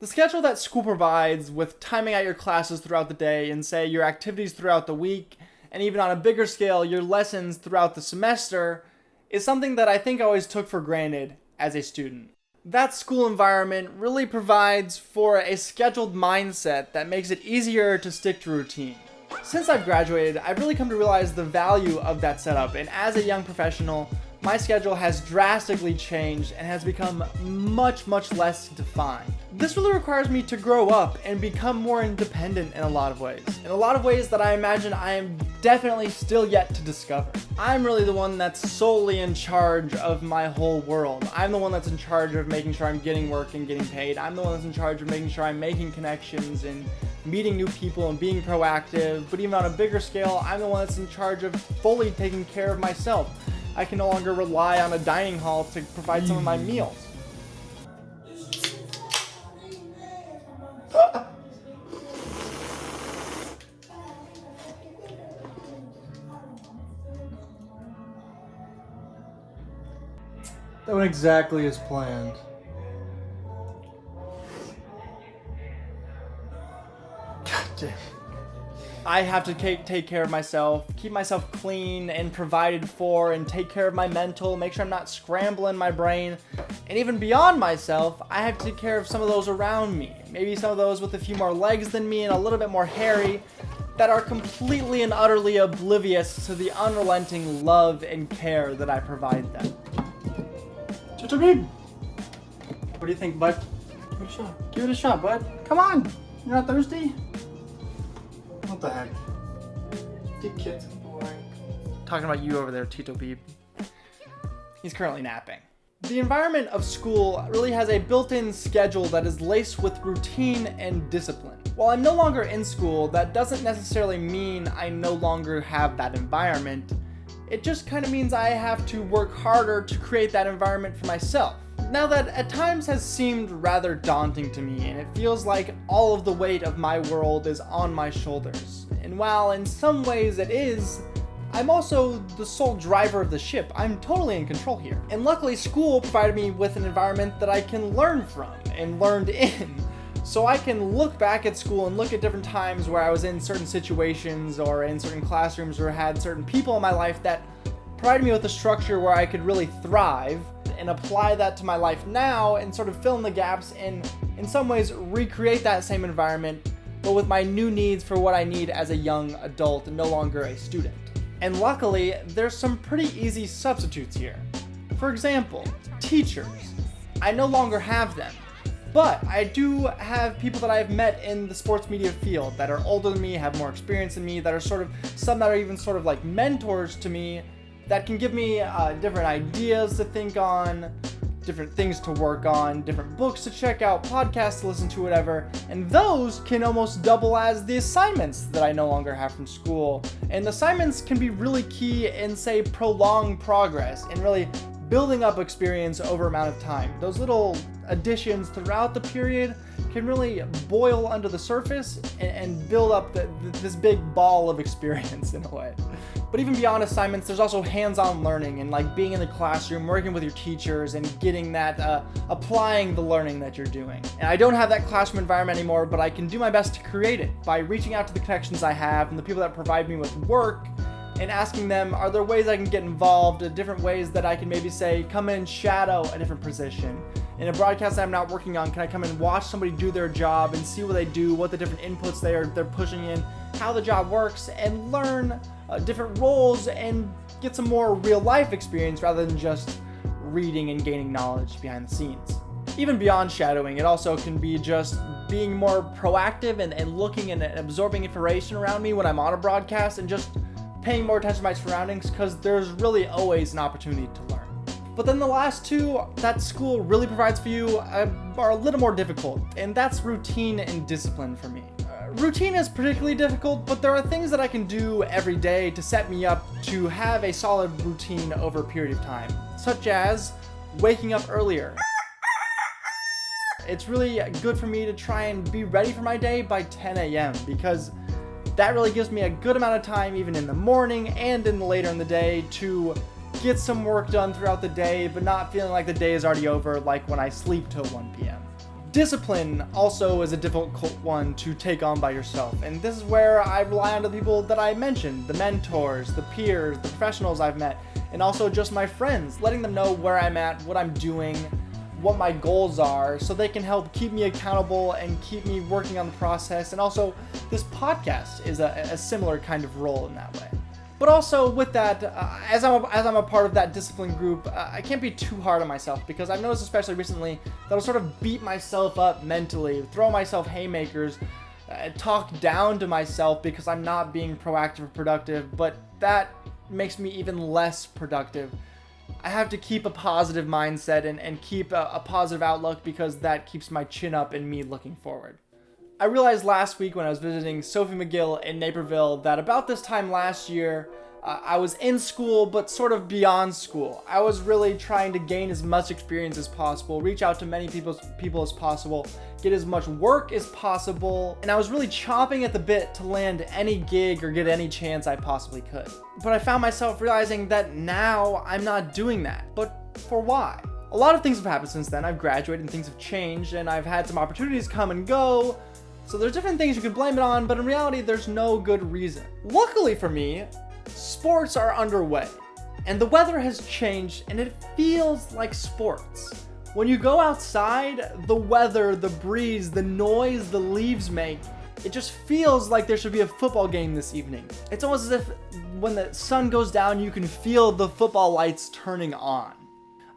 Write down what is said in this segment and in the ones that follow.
The schedule that school provides with timing out your classes throughout the day and say your activities throughout the week, and even on a bigger scale, your lessons throughout the semester, is something that I think I always took for granted as a student. That school environment really provides for a scheduled mindset that makes it easier to stick to routine. Since I've graduated, I've really come to realize the value of that setup, and as a young professional, my schedule has drastically changed and has become much less defined. This really requires me to grow up and become more independent in a lot of ways. In a lot of ways that I imagine I am definitely still yet to discover. I'm really the one that's solely in charge of my whole world. I'm the one that's in charge of making sure I'm getting work and getting paid. I'm the one that's in charge of making sure I'm making connections and meeting new people and being proactive. But even on a bigger scale, I'm the one that's in charge of fully taking care of myself. I can no longer rely on a dining hall to provide some of my meals. That went exactly as planned. God damn. I have to take care of myself, keep myself clean and provided for, and take care of my mental, make sure I'm not scrambling my brain. And even beyond myself, I have to take care of some of those around me. Maybe some of those with a few more legs than me and a little bit more hairy, that are completely and utterly oblivious to the unrelenting love and care that I provide them. Chitabib! What do you think, bud? Give it a shot. Give it a shot, bud. Come on! You're not thirsty? What the heck? Get kids boring. Talking about you over there, Tito Beeb. He's currently napping. The environment of school really has a built-in schedule that is laced with routine and discipline. While I'm no longer in school, that doesn't necessarily mean I no longer have that environment. It just kind of means I have to work harder to create that environment for myself. Now that at times has seemed rather daunting to me, and it feels like all of the weight of my world is on my shoulders. And while in some ways it is, I'm also the sole driver of the ship. I'm totally in control here. And luckily school provided me with an environment that I can learn from and learned in. So I can look back at school and look at different times where I was in certain situations or in certain classrooms or had certain people in my life that provided me with a structure where I could really thrive, and apply that to my life now and sort of fill in the gaps and in some ways recreate that same environment, but with my new needs for what I need as a young adult and no longer a student. And luckily, there's some pretty easy substitutes here. For example, teachers. I no longer have them, but I do have people that I've met in the sports media field that are older than me, have more experience than me, that are sort of, some that are even sort of like mentors to me, that can give me different ideas to think on, different things to work on, different books to check out, podcasts to listen to, whatever. And those can almost double as the assignments that I no longer have from school. And the assignments can be really key in, say, prolonged progress and really building up experience over amount of time. Those little additions throughout the period can really boil under the surface and build up this big ball of experience in a way. But even beyond assignments, there's also hands-on learning and like being in the classroom, working with your teachers and getting that, applying the learning that you're doing. And I don't have that classroom environment anymore, but I can do my best to create it by reaching out to the connections I have and the people that provide me with work and asking them, are there ways I can get involved, different ways that I can maybe say, come in and shadow a different position. In a broadcast that I'm not working on, can I come and watch somebody do their job and see what they do, what the different inputs they're pushing in, how the job works, and learn different roles and get some more real life experience rather than just reading and gaining knowledge behind the scenes. Even beyond shadowing, it also can be just being more proactive and looking and absorbing information around me when I'm on a broadcast and just paying more attention to my surroundings, because there's really always an opportunity to learn. But then the last two that school really provides for you are a little more difficult, and that's routine and discipline for me. Routine is particularly difficult, but there are things that I can do every day to set me up to have a solid routine over a period of time, such as waking up earlier. It's really good for me to try and be ready for my day by 10 a.m. because that really gives me a good amount of time, even in the morning and later in the day, to get some work done throughout the day, but not feeling like the day is already over, like when I sleep till 1 p.m. Discipline also is a difficult one to take on by yourself, and this is where I rely on the people that I mentioned, the mentors, the peers, the professionals I've met, and also just my friends, letting them know where I'm at, what I'm doing, what my goals are, so they can help keep me accountable and keep me working on the process. And also, this podcast is a similar kind of role in that way. But also with that, as I'm a part of that discipline group, I can't be too hard on myself, because I've noticed, especially recently, that I'll sort of beat myself up mentally, throw myself haymakers, talk down to myself because I'm not being proactive or productive, but that makes me even less productive. I have to keep a positive mindset and keep a positive outlook, because that keeps my chin up and me looking forward. I realized last week when I was visiting Sophie McGill in Naperville that about this time last year, I was in school, but sort of beyond school. I was really trying to gain as much experience as possible, reach out to many people as possible, get as much work as possible, and I was really chomping at the bit to land any gig or get any chance I possibly could. But I found myself realizing that now I'm not doing that. But for why? A lot of things have happened since then. I've graduated and things have changed, and I've had some opportunities come and go. So there's different things you can blame it on, but in reality, there's no good reason. Luckily for me, sports are underway, and the weather has changed, and it feels like sports. When you go outside, the weather, the breeze, the noise the leaves make, it just feels like there should be a football game this evening. It's almost as if when the sun goes down, you can feel the football lights turning on.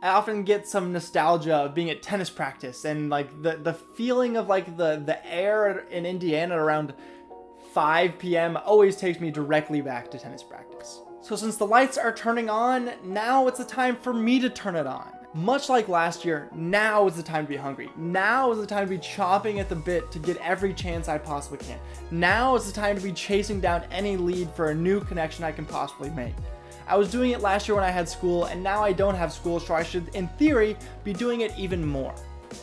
I often get some nostalgia of being at tennis practice, and like the feeling of like the air in Indiana around 5 p.m. always takes me directly back to tennis practice. So since the lights are turning on, now it's the time for me to turn it on. Much like last year, now is the time to be hungry. Now is the time to be chomping at the bit to get every chance I possibly can. Now is the time to be chasing down any lead for a new connection I can possibly make. I was doing it last year when I had school, and now I don't have school, so I should, in theory, be doing it even more.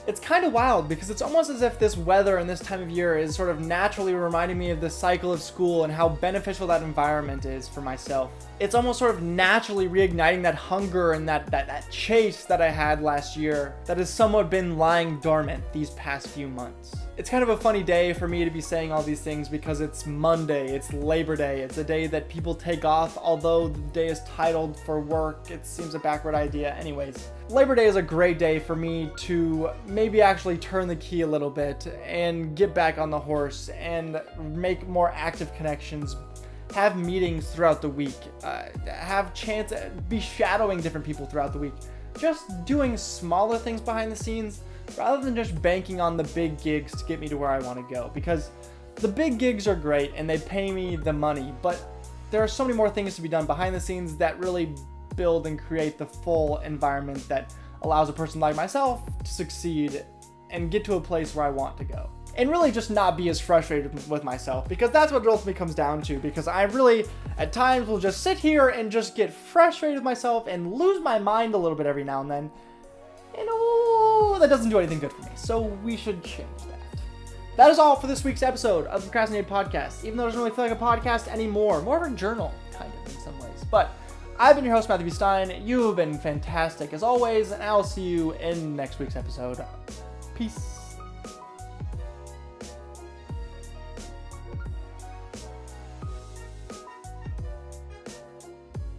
It's kind of wild, because it's almost as if this weather and this time of year is sort of naturally reminding me of the cycle of school and how beneficial that environment is for myself. It's almost sort of naturally reigniting that hunger and that chase that I had last year that has somewhat been lying dormant these past few months. It's kind of a funny day for me to be saying all these things, because it's Monday, it's Labor Day, it's a day that people take off, although the day is titled for work. It seems a backward idea. Anyways, Labor Day is a great day for me to maybe actually turn the key a little bit and get back on the horse and make more active connections, have meetings throughout the week, have chance, be shadowing different people throughout the week, just doing smaller things behind the scenes, rather than just banking on the big gigs to get me to where I want to go. Because the big gigs are great and they pay me the money, but there are so many more things to be done behind the scenes that really build and create the full environment that allows a person like myself to succeed and get to a place where I want to go. And really just not be as frustrated with myself, because that's what it ultimately comes down to, because I really, at times, will just sit here and just get frustrated with myself and lose my mind a little bit every now and then. And that doesn't do anything good for me, so we should change that. That is all for this week's episode of the Procrastinated Podcast, even though it doesn't really feel like a podcast anymore. More of a journal, kind of, in some ways. But I've been your host, Matthew B. Stein. You have been fantastic as always, and I'll see you in next week's episode. Peace.